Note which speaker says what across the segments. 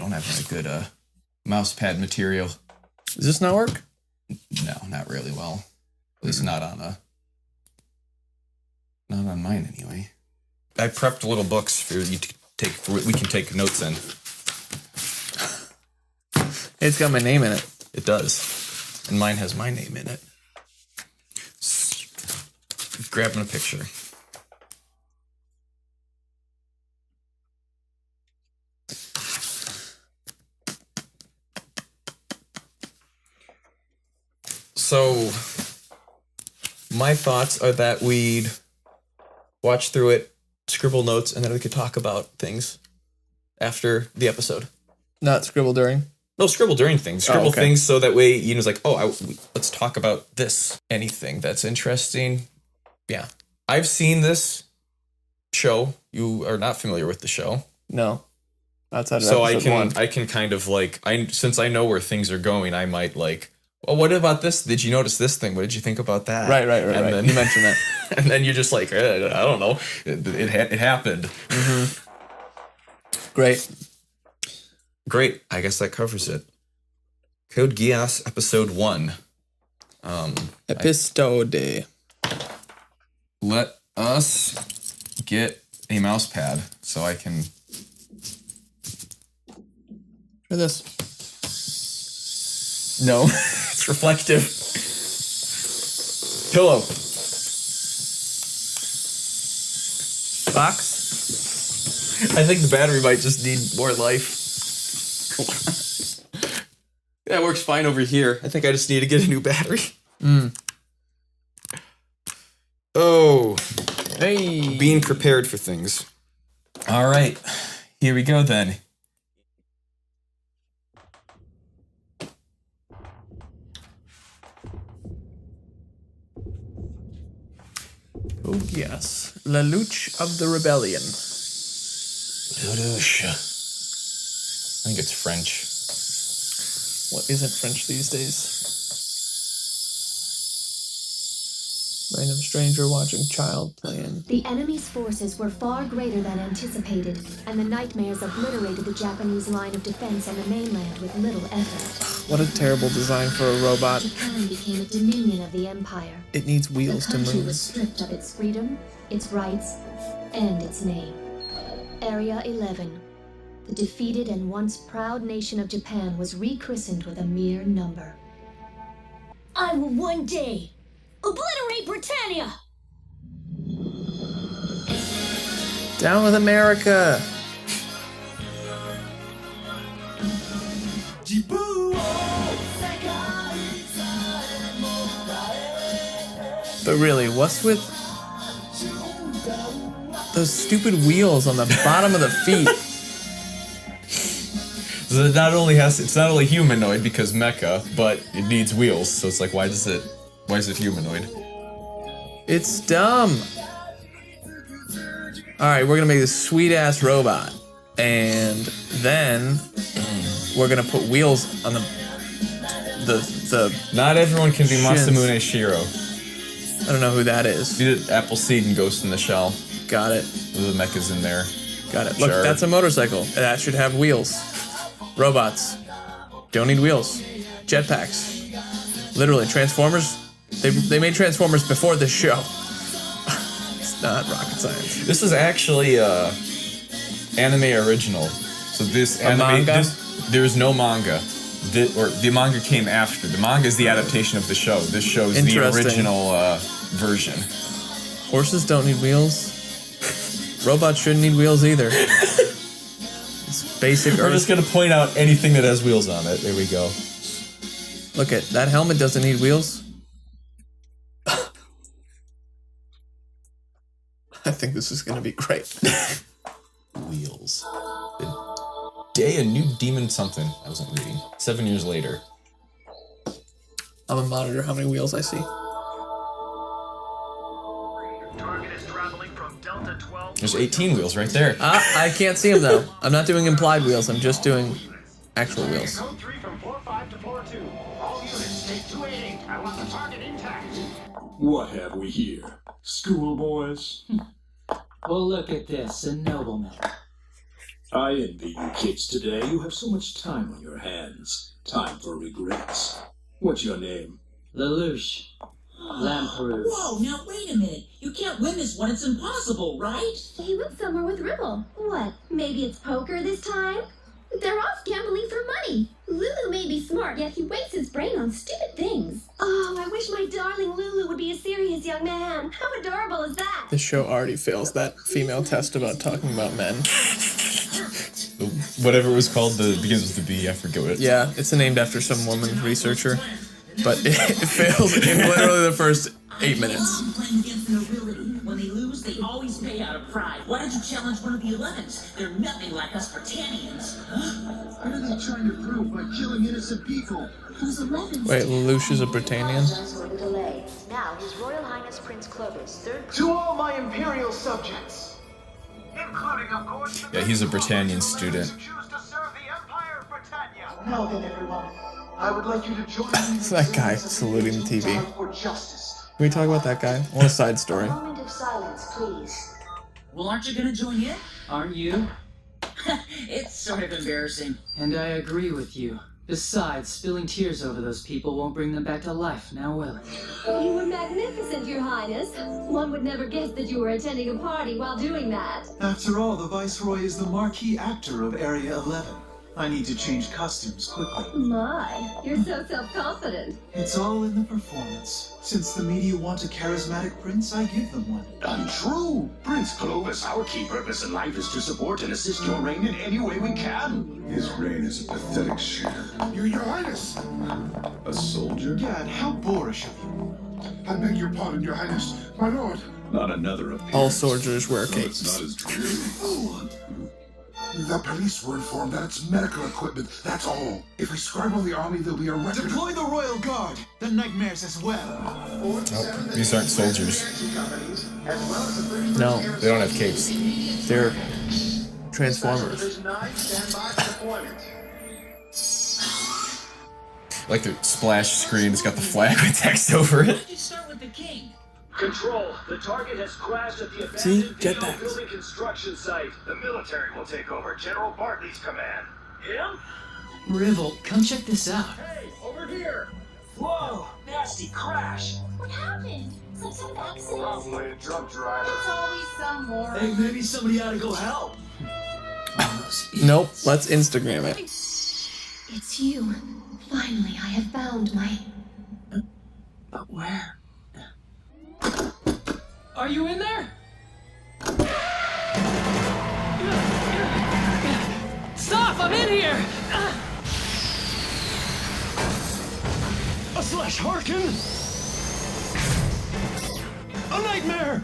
Speaker 1: don't have any good mouse pad material.
Speaker 2: Does this not work?
Speaker 1: No, not really well. At least not on mine anyway. I prepped little books for you to take. We can take notes in.
Speaker 2: It's got my name in it.
Speaker 1: It does, and mine has my name in it. Grabbing a picture. So, my thoughts are that we'd watch through it, scribble notes, and then we could talk about things after the episode.
Speaker 2: Not scribble during?
Speaker 1: No, scribble during things. Scribble things so that way Ian's like, let's talk about this. Anything that's interesting. Yeah. I've seen this show. You are not familiar with the show.
Speaker 2: No. Outside of
Speaker 1: so
Speaker 2: episode
Speaker 1: I can kind of like, since I know where things are going, I might like, well, what about this? Did you notice this thing? What did you think about that?
Speaker 2: Right. Then, you mentioned that.
Speaker 1: And then you're just like, I don't know. It happened.
Speaker 2: Mm-hmm. Great.
Speaker 1: I guess that covers it. Code Geass, episode 1.
Speaker 2: Episode.
Speaker 1: Let us get a mouse pad so I can...
Speaker 2: Try this.
Speaker 1: No, it's reflective. Pillow.
Speaker 2: Box?
Speaker 1: I think the battery might just need more life. That works fine over here. I think I just need to get a new battery. Oh.
Speaker 2: Hey.
Speaker 1: Being prepared for things. All right. Here we go then.
Speaker 2: Oh, yes. Lelouch of the Rebellion.
Speaker 1: Lelouch. I think it's French.
Speaker 2: What isn't French these days? Random stranger watching child playing.
Speaker 3: The enemy's forces were far greater than anticipated, and the nightmares obliterated the Japanese line of defense on the mainland with little effort.
Speaker 2: What a terrible design for a robot.
Speaker 3: Japan became a dominion of the empire.
Speaker 2: It needs wheels to
Speaker 3: The country
Speaker 2: move.
Speaker 3: was stripped of its freedom, its rights, and its name. Area 11. The defeated and once proud nation of Japan was rechristened with a mere number.
Speaker 4: I will one day obliterate Britannia!
Speaker 2: Down with America! But really, what's with those stupid wheels on the bottom of the feet?
Speaker 1: So it's not only humanoid because mecha, but it needs wheels. So it's like, why is it humanoid?
Speaker 2: It's dumb. All right, we're gonna make this sweet ass robot, and then we're gonna put wheels on the.
Speaker 1: Not everyone can be
Speaker 2: shins.
Speaker 1: Masamune Shiro.
Speaker 2: I don't know who that is.
Speaker 1: You did Appleseed and Ghost in the Shell.
Speaker 2: Got it.
Speaker 1: The mecha's in there.
Speaker 2: Got it. Look,
Speaker 1: Sure.
Speaker 2: that's a motorcycle. That should have wheels. Robots don't need wheels. Jetpacks. Literally, Transformers. They made Transformers before this show. It's not rocket science.
Speaker 1: This is actually anime original. So this anime,
Speaker 2: manga?
Speaker 1: There's no manga. The manga came after. The manga is the adaptation of the show. This show is the original version.
Speaker 2: Horses don't need wheels. Robots shouldn't need wheels either. It's basic
Speaker 1: We're
Speaker 2: Earth.
Speaker 1: just gonna point out anything that has wheels on it. There we go.
Speaker 2: Look at that helmet doesn't need wheels. I think this is gonna be great.
Speaker 1: Wheels. The day a new demon something. I wasn't reading. 7 years later.
Speaker 2: I'm gonna monitor how many wheels I see.
Speaker 5: Target is traveling from Delta 12.
Speaker 1: There's 18 wheels right there.
Speaker 2: I can't see them though. I'm not doing implied wheels. I'm just doing actual wheels.
Speaker 5: Code 3 from 45 to 42. All units take 288. I want the target intact.
Speaker 6: What have we here? Schoolboys?
Speaker 7: Well, look at this, a nobleman.
Speaker 6: I envy you kids today. You have so much time on your hands. Time for regrets. What's your name?
Speaker 7: Lelouch. Lamperouse.
Speaker 8: Whoa, now wait a minute. You can't win this one. It's impossible, right?
Speaker 4: He went somewhere with Ribble. What? Maybe it's poker this time? They're off gambling for money. Lulu may be smart, yet he wastes his brain on stupid things. Oh, I wish my darling Lulu would be a serious young man. How adorable is that?
Speaker 2: This show already fails that female test about talking about men.
Speaker 1: Whatever it was called, the begins with the B. I forget what it.
Speaker 2: Yeah, it's named after some woman researcher, but it fails in literally the first 8 minutes.
Speaker 8: Playing against the nobility. When they lose, they always pay out of pride. Why don't you challenge one of the 11s? They're nothing like us Britannians.
Speaker 5: What are they trying to prove by killing innocent people?
Speaker 4: Who's 11?
Speaker 2: Wait, Lelouch is a Britannian?
Speaker 3: For the delay. Now, His Royal Highness Prince Clovis, third.
Speaker 5: To all my imperial subjects, including, of course, the
Speaker 1: Yeah, he's a Britannian student.
Speaker 5: who choose to serve the Empire of Britannia. Now then, everyone, I would like you to join me.
Speaker 2: That guy saluting the TV.
Speaker 5: For justice.
Speaker 2: Can we talk about that guy? I want a side story.
Speaker 3: A moment of silence, please.
Speaker 8: Well, aren't you gonna join in?
Speaker 7: Aren't you?
Speaker 8: It's sort of embarrassing.
Speaker 7: And I agree with you. Besides, spilling tears over those people won't bring them back to life, now will it?
Speaker 3: You were magnificent, Your Highness. One would never guess that you were attending a party while doing that.
Speaker 9: After all, the Viceroy is the marquee actor of Area 11. I need to change costumes quickly.
Speaker 3: My, you're so self-confident.
Speaker 9: It's all in the performance. Since the media want a charismatic prince, I give them one.
Speaker 5: Untrue! Prince Clovis, our key purpose in life is to support and assist your reign in any way we can.
Speaker 6: His reign is a pathetic sham.
Speaker 5: Your Highness!
Speaker 6: A soldier?
Speaker 9: Gad, how boorish of you.
Speaker 5: I beg your pardon, Your Highness. My lord.
Speaker 6: Not another appearance.
Speaker 2: All soldiers wear
Speaker 6: So
Speaker 2: capes.
Speaker 6: it's not as dreary.
Speaker 5: The police were informed that it's medical equipment, that's all. If we scribe the army, there'll be a record.
Speaker 9: Deploy the Royal Guard, the nightmares as well.
Speaker 1: These aren't soldiers.
Speaker 2: No,
Speaker 1: They don't have capes.
Speaker 2: they're Transformers.
Speaker 1: Like the splash screen, it's got the flag with text over it.
Speaker 8: You start with the king.
Speaker 5: Control, the target has crashed at the
Speaker 2: See?
Speaker 5: abandoned Dino
Speaker 2: Jetpacks.
Speaker 5: building construction site. The military will take over General Bartley's command. Him?
Speaker 7: Rivel, come check this out.
Speaker 5: Hey, over here! Whoa, nasty crash.
Speaker 4: What happened? Some sort of accident?
Speaker 5: Probably a drunk driver.
Speaker 4: It's always some more.
Speaker 8: Hey, maybe somebody ought to go help.
Speaker 2: Nope, let's Instagram it.
Speaker 3: It's you. Finally, I have found my...
Speaker 8: But where?
Speaker 7: Are you in there? Stop! I'm in here!
Speaker 5: A slash Harkin! A nightmare!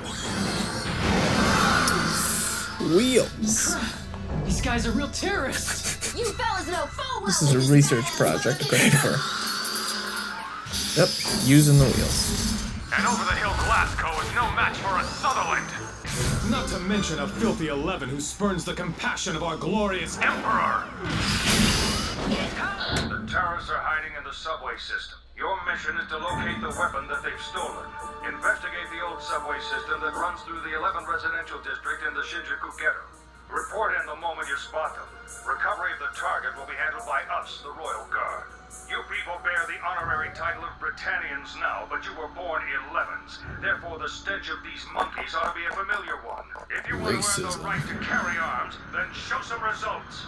Speaker 2: Wheels.
Speaker 7: These guys are real terrorists!
Speaker 4: You fellas know full well.
Speaker 2: This is a research project, Kristopher. Yep, using the wheels.
Speaker 5: And over-the-hill Glasgow is no match for a Sutherland!
Speaker 10: Not to mention a filthy 11 who spurns the compassion of our glorious
Speaker 5: Emperor! The terrorists are hiding in the subway system. Your mission is to locate the weapon that they've stolen. Investigate the old subway system that runs through the 11 residential district in the Shinjuku ghetto. Report in the moment you spot them. Recovery of the target will be handled by us, the Royal Guard. You people bear the honorary title of Britannians now, but you were born 11s. Therefore, the stench of these monkeys ought to be a familiar one. If you want to earn the right to carry arms, then show some results.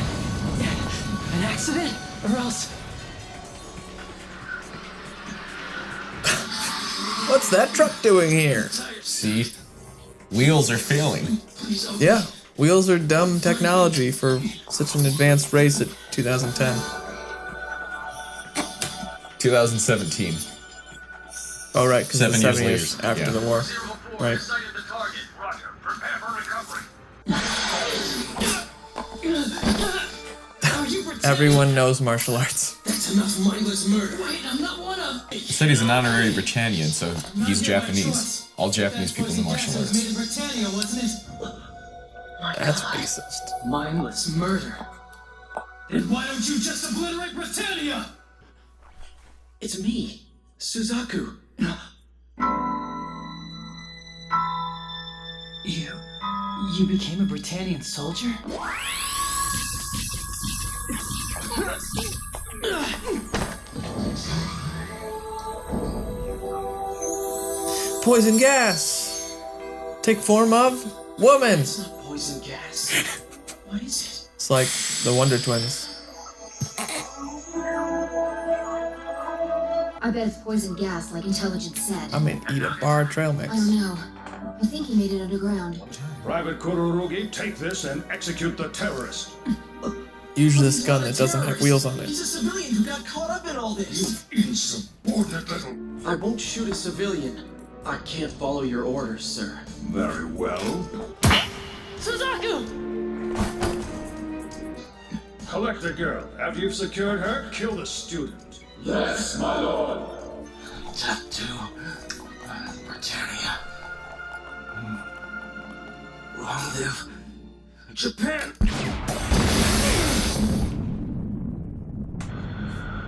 Speaker 7: An accident? Or else...
Speaker 2: What's that truck doing here?
Speaker 1: See? Wheels are failing.
Speaker 2: Yeah, wheels are dumb technology for such an advanced race at 2010.
Speaker 1: 2017.
Speaker 2: Oh, right, because
Speaker 1: 7
Speaker 2: it's
Speaker 1: years
Speaker 2: 7 years
Speaker 1: later,
Speaker 2: after
Speaker 1: yeah.
Speaker 2: the war. Right.
Speaker 5: Sighted the target. Roger. Prepare for recovery.
Speaker 2: Everyone knows martial arts.
Speaker 8: That's enough mindless murder. Wait, I'm not one of.
Speaker 1: He said he's an honorary Britannian, so he's Japanese. All Japanese people in the martial arts.
Speaker 8: Made in Britannia, wasn't it?
Speaker 2: That's racist.
Speaker 7: mindless murder.
Speaker 10: Then why don't you just obliterate Britannia?
Speaker 8: It's me, Suzaku.
Speaker 7: You became a Britannian soldier?
Speaker 2: Poison gas! Take form of woman!
Speaker 11: It's not poison gas. What is it?
Speaker 2: It's like the Wonder Twins.
Speaker 3: I bet it's poison gas, like Intelligence said.
Speaker 2: I'm gonna eat a bar of trail mix.
Speaker 3: I don't know. I think he made it underground.
Speaker 5: Private Kururugi, take this and execute the terrorist.
Speaker 2: Use this gun that doesn't have wheels on it.
Speaker 11: He's a civilian who got caught up in all this.
Speaker 5: You insubordinate little...
Speaker 11: I won't shoot a civilian. I can't follow your orders, sir.
Speaker 5: Very well.
Speaker 7: Suzaku!
Speaker 5: Collect the girl. After you've secured her, kill the student.
Speaker 6: Yes, my lord.
Speaker 11: Tattoo. Britannia. Long live Japan.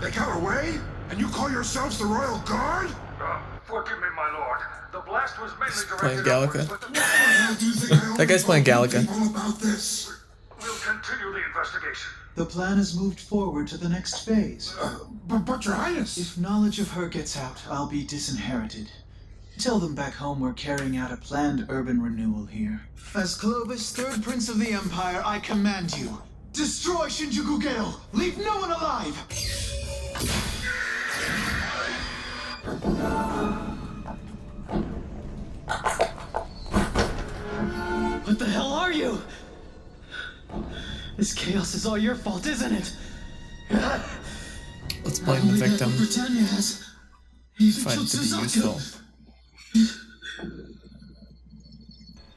Speaker 5: They got away? And you call yourselves the Royal Guard? Forgive me, my lord. The blast was mainly
Speaker 2: Playing
Speaker 5: directed
Speaker 2: Gallica. That guy's playing Gallica.
Speaker 5: about this. We'll continue the investigation.
Speaker 9: The plan has moved forward to the next phase.
Speaker 5: But Your Highness...
Speaker 9: If knowledge of her gets out, I'll be disinherited. Tell them back home we're carrying out a planned urban renewal here. As Clovis, third prince of the Empire, I command you. Destroy Shinjuku Ghetto! Leave no one alive!
Speaker 7: What the hell are you? This chaos is all your fault, isn't it?
Speaker 2: Let's blame the victim.
Speaker 11: Britannia has. He's
Speaker 2: Find it to be useful.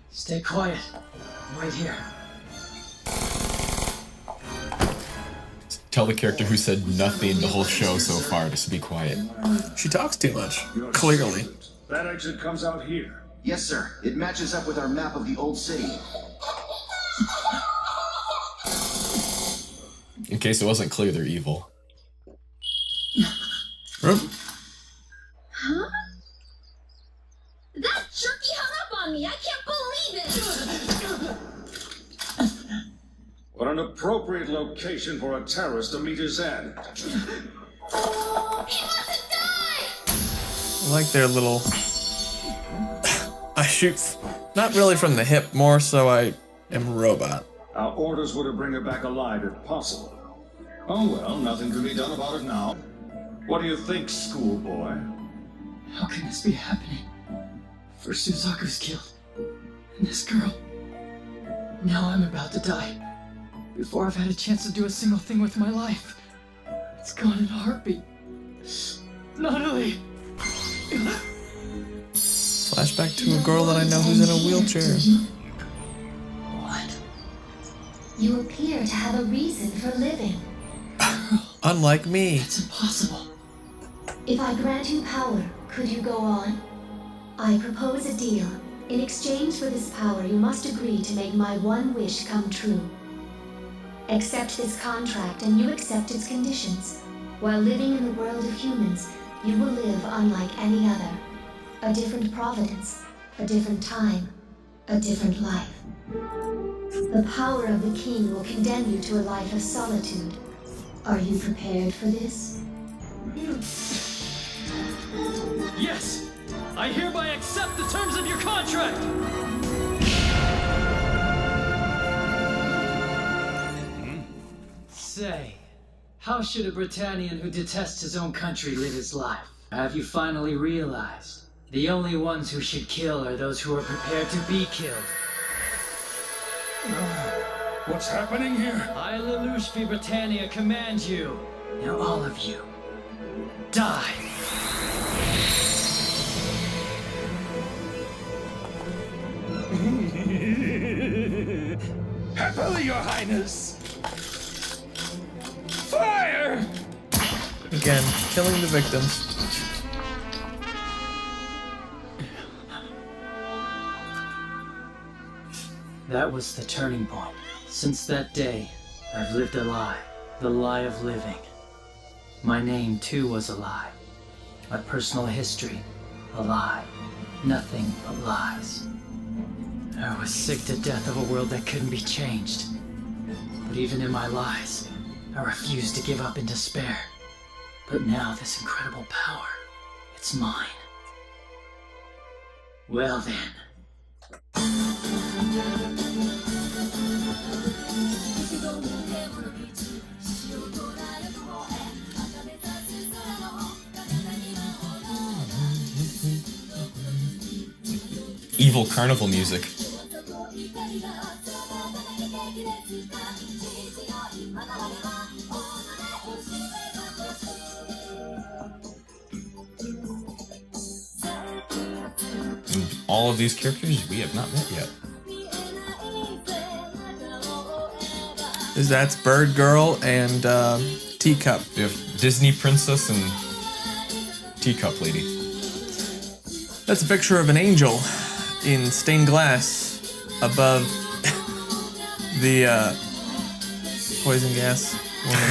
Speaker 7: Stay quiet. I'm right here.
Speaker 1: Tell the character who said nothing the whole show so far to be quiet.
Speaker 2: She talks too much.
Speaker 5: You're
Speaker 2: Clearly.
Speaker 5: saved. That exit comes out here.
Speaker 12: Yes, sir. It matches up with our map of the old city.
Speaker 1: In case it wasn't clear, they're evil.
Speaker 4: Huh? That jerky hung up on me. I can't believe it.
Speaker 5: What an appropriate location for a terrorist to meet his end.
Speaker 4: He mustn't die.
Speaker 2: I like their little... I shoot, not really from the hip, more so I am a robot.
Speaker 5: Our orders were to bring her back alive if possible. Oh well, nothing can be done about it now. What do you think, schoolboy?
Speaker 7: How can this be happening? First Suzaku's killed, and this girl. Now I'm about to die. Before I've had a chance to do a single thing with my life. It's gone in a heartbeat. Natalie!
Speaker 2: Flashback to a girl that I know who's in a wheelchair.
Speaker 3: What? You appear to have a reason for living.
Speaker 2: Unlike me.
Speaker 7: It's impossible.
Speaker 3: If I grant you power, could you go on? I propose a deal. In exchange for this power, you must agree to make my one wish come true. Accept this contract and you accept its conditions. While living in the world of humans, you will live unlike any other. A different providence, a different time, a different life. The power of the king will condemn you to a life of solitude. Are you prepared for this?
Speaker 7: Yes! I hereby accept the terms of your contract! Say, how should a Britannian who detests his own country live his life? Have you finally realized? The only ones who should kill are those who are prepared to be killed.
Speaker 5: What's happening here?
Speaker 7: I, Lelouch v. Britannia, command you. Now all of you, die!
Speaker 5: Happily, Your Highness! Fire!
Speaker 2: Again, killing the victims.
Speaker 7: That was the turning point. Since that day, I've lived a lie. The lie of living. My name, too, was a lie. My personal history, a lie. Nothing but lies. I was sick to death of a world that couldn't be changed. But even in my lies, I refused to give up in despair. But now this incredible power, it's mine. Well then.
Speaker 1: Evil carnival music. And all of these characters we have not met yet.
Speaker 2: That's Bird Girl and Teacup.
Speaker 1: We have Disney Princess and Teacup Lady.
Speaker 2: That's a picture of an angel in stained glass above the poison gas woman.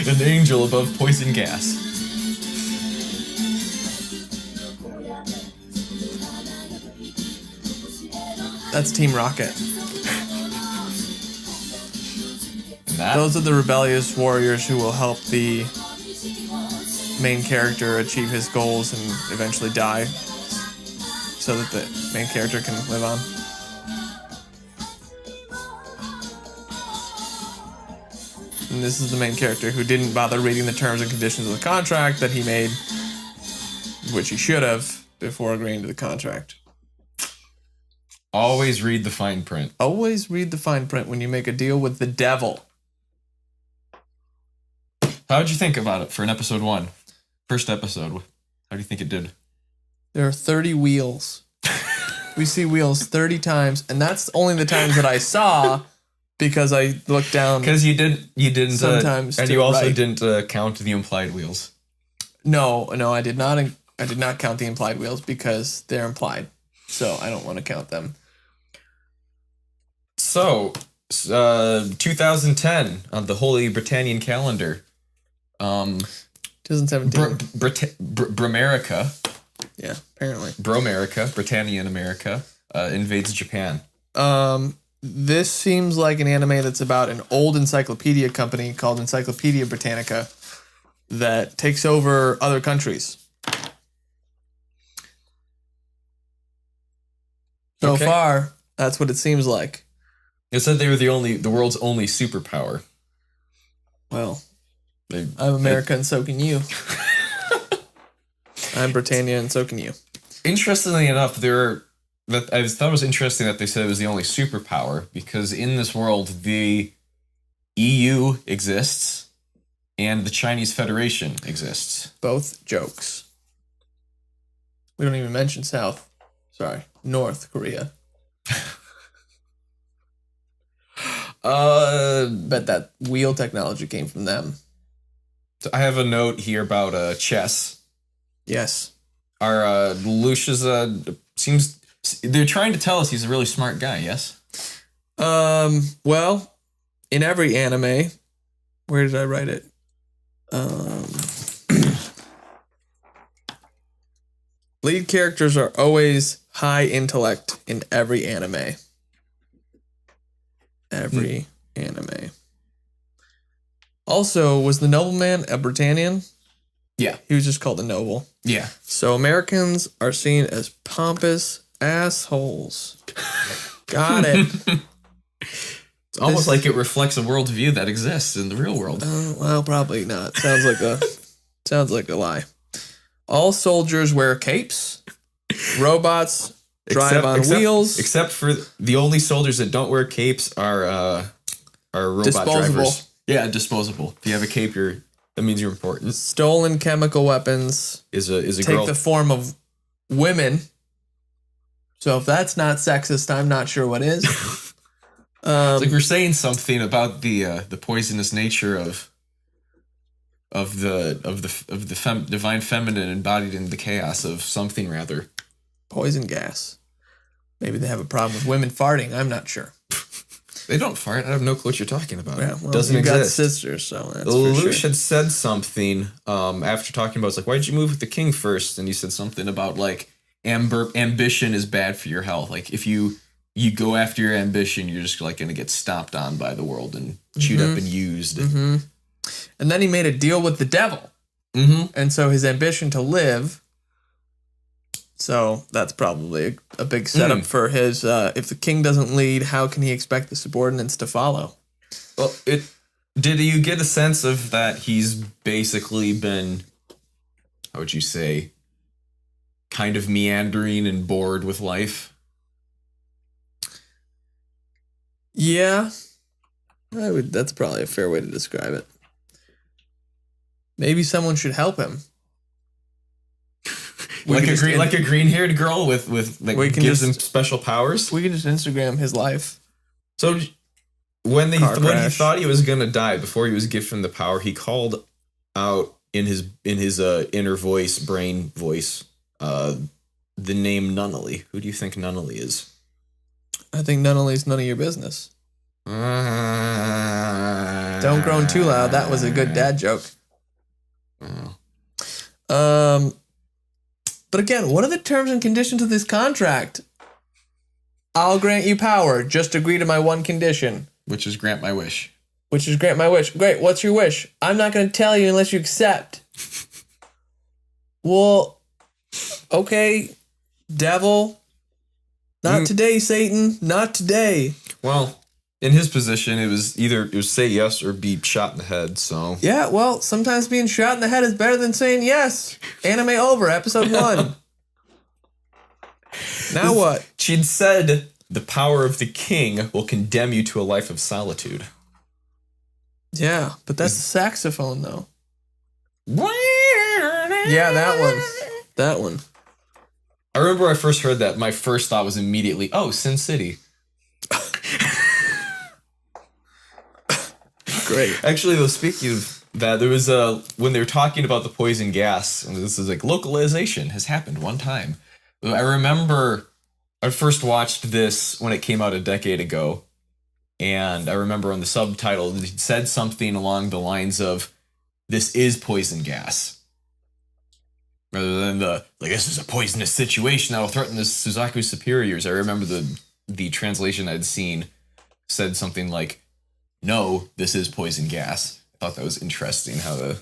Speaker 1: An angel above poison gas.
Speaker 2: That's Team Rocket.
Speaker 1: That?
Speaker 2: Those are the rebellious warriors who will help the main character achieve his goals and eventually die so that the main character can live on. And this is the main character who didn't bother reading the terms and conditions of the contract that he made, which he should have before agreeing to the contract.
Speaker 1: Always read the fine print.
Speaker 2: Always read the fine print when you make a deal with the devil.
Speaker 1: How'd you think about it for an episode 1? First episode. How do you think it did?
Speaker 2: There are 30 wheels. We see wheels 30 times, and that's only the times that I saw because I looked down.
Speaker 1: Because you didn't.
Speaker 2: Sometimes,
Speaker 1: and you also didn't count the implied wheels.
Speaker 2: No, I did not. I did not count the implied wheels because they're implied, so I don't want to count them.
Speaker 1: So, 2010 on the Holy Britannian calendar.
Speaker 2: 2017.
Speaker 1: Bramerica.
Speaker 2: Yeah, apparently.
Speaker 1: Bromerica, Britannian America, invades Japan.
Speaker 2: This seems like an anime that's about an old encyclopedia company called Encyclopedia Britannica that takes over other countries. So far, that's what it seems like.
Speaker 1: It said they were the world's only superpower.
Speaker 2: Well, I'm America and so can you. I'm Britannia and so can you.
Speaker 1: Interestingly enough, I thought it was interesting that they said it was the only superpower because in this world, the EU exists and the Chinese Federation exists.
Speaker 2: Both jokes. We don't even mention North Korea. Bet that wheel technology came from them.
Speaker 1: So I have a note here about chess.
Speaker 2: Yes.
Speaker 1: Our Lelouch seems they're trying to tell us he's a really smart guy. Yes.
Speaker 2: Well, in every anime, where did I write it? Lead characters are always high intellect in every anime. Every anime. Also, was the nobleman a Britannian?
Speaker 1: Yeah.
Speaker 2: He was just called a noble.
Speaker 1: Yeah.
Speaker 2: So Americans are seen as pompous assholes. Got it.
Speaker 1: It's almost like it reflects a worldview that exists in the real world.
Speaker 2: Well, probably not. Sounds like a lie. All soldiers wear capes. Robots drive on wheels.
Speaker 1: Except for the only soldiers that don't wear capes are robot
Speaker 2: disposable
Speaker 1: drivers. Yeah, disposable. If you have a cape, that means you're important.
Speaker 2: Stolen chemical weapons
Speaker 1: is a
Speaker 2: take
Speaker 1: girl.
Speaker 2: The form of women. So if that's not sexist, I'm not sure what is.
Speaker 1: It's like we're saying something about the poisonous nature of the divine feminine embodied in the chaos of something rather.
Speaker 2: Poison gas. Maybe they have a problem with women farting. I'm not sure.
Speaker 1: They don't fart. I have no clue what you're talking about.
Speaker 2: Yeah, well,
Speaker 1: doesn't
Speaker 2: you've
Speaker 1: exist.
Speaker 2: got sisters, so that's
Speaker 1: Lelouch
Speaker 2: for sure.
Speaker 1: had said something after talking about. It's like, why did you move with the king first? And he said something about like ambition is bad for your health. Like if you go after your ambition, you're just like going to get stomped on by the world and chewed up and used.
Speaker 2: Mm-hmm. And then he made a deal with the devil.
Speaker 1: Mm-hmm.
Speaker 2: And so his ambition to live. So that's probably a big setup for his, if the king doesn't lead, how can he expect the subordinates to follow?
Speaker 1: Well, did you get a sense of that he's basically been, how would you say, kind of meandering and bored with life?
Speaker 2: Yeah. That's probably a fair way to describe it. Maybe someone should help him.
Speaker 1: Like a green-haired girl with like gives him special powers.
Speaker 2: We can just Instagram his life.
Speaker 1: So when he thought he was gonna die before he was given the power, he called out in his inner voice, brain voice, the name Nunnally. Who do you think Nunnally is?
Speaker 2: I think Nunnally's none of your business. Don't groan too loud. That was a good dad joke. But again, what are the terms and conditions of this contract? I'll grant you power. Just agree to my one condition.
Speaker 1: Which is grant my wish.
Speaker 2: Great, what's your wish? I'm not going to tell you unless you accept. Well, okay, devil. Not today, Satan. Not today.
Speaker 1: Well, in his position, it was say yes or be shot in the head, so.
Speaker 2: Yeah, well, sometimes being shot in the head is better than saying yes. Anime over, episode 1. Now what?
Speaker 1: She'd said, the power of the king will condemn you to a life of solitude.
Speaker 2: Yeah, but that's the saxophone, though. Yeah, that one.
Speaker 1: I remember when I first heard that, my first thought was immediately, oh, Sin City.
Speaker 2: Great.
Speaker 1: Actually, though, speaking of that, there was when they were talking about the poison gas, and this is like, localization has happened one time. I remember I first watched this when it came out a decade ago, and I remember on the subtitle, it said something along the lines of, this is poison gas. Rather than this is a poisonous situation that will threaten the Suzaku superiors. I remember the translation I'd seen said something like, no, this is poison gas. I thought that was interesting how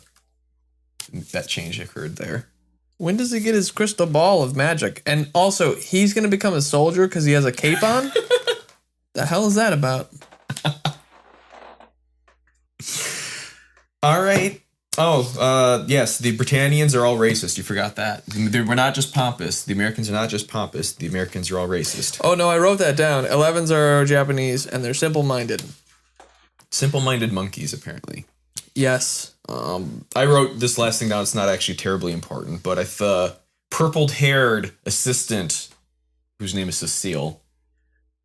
Speaker 1: that change occurred there.
Speaker 2: When does he get his crystal ball of magic? And also, he's going to become a soldier because he has a cape on? The hell is that about?
Speaker 1: All right. Oh, yes, the Britannians are all racist. You forgot that. We're not just pompous. The Americans are not just pompous. The Americans are all racist.
Speaker 2: Oh, no, I wrote that down. 11s are Japanese, and they're simple-minded.
Speaker 1: Simple-minded monkeys, apparently.
Speaker 2: Yes.
Speaker 1: I wrote this last thing down. It's not actually terribly important, but the purpled-haired assistant, whose name is Cecile,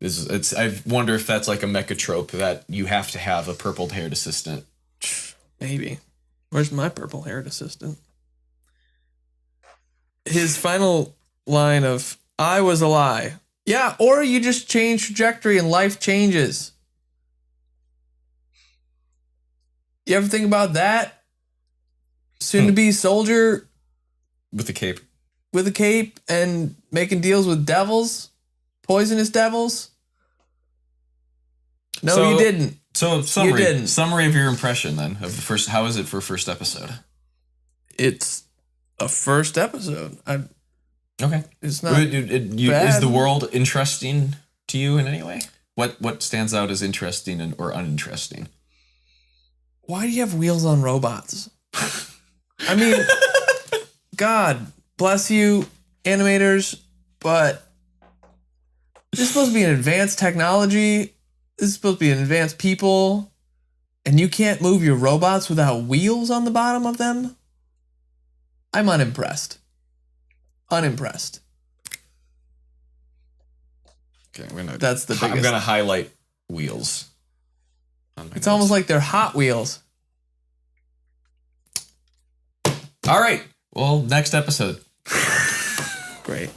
Speaker 1: I wonder if that's like a mecha trope that you have to have a purpled-haired assistant.
Speaker 2: Maybe. Where's my purple-haired assistant? His final line of, I was a lie. Yeah, or you just change trajectory and life changes. You ever think about that? Soon to be soldier
Speaker 1: with a cape.
Speaker 2: With a cape and making deals with devils? Poisonous devils? No, you didn't.
Speaker 1: So summary of your impression then of the first. How is it for first episode?
Speaker 2: It's a first episode.
Speaker 1: Okay.
Speaker 2: It's not bad.
Speaker 1: Is the world interesting to you in any way? What stands out as interesting or uninteresting?
Speaker 2: Why do you have wheels on robots? I mean, God bless you, animators, but this is supposed to be an advanced technology. This is supposed to be an advanced people. And you can't move your robots without wheels on the bottom of them? I'm unimpressed. Unimpressed.
Speaker 1: Okay,
Speaker 2: that's the biggest.
Speaker 1: I'm gonna highlight wheels.
Speaker 2: It's almost like they're Hot Wheels.
Speaker 1: All right. Well, next episode.
Speaker 2: Great.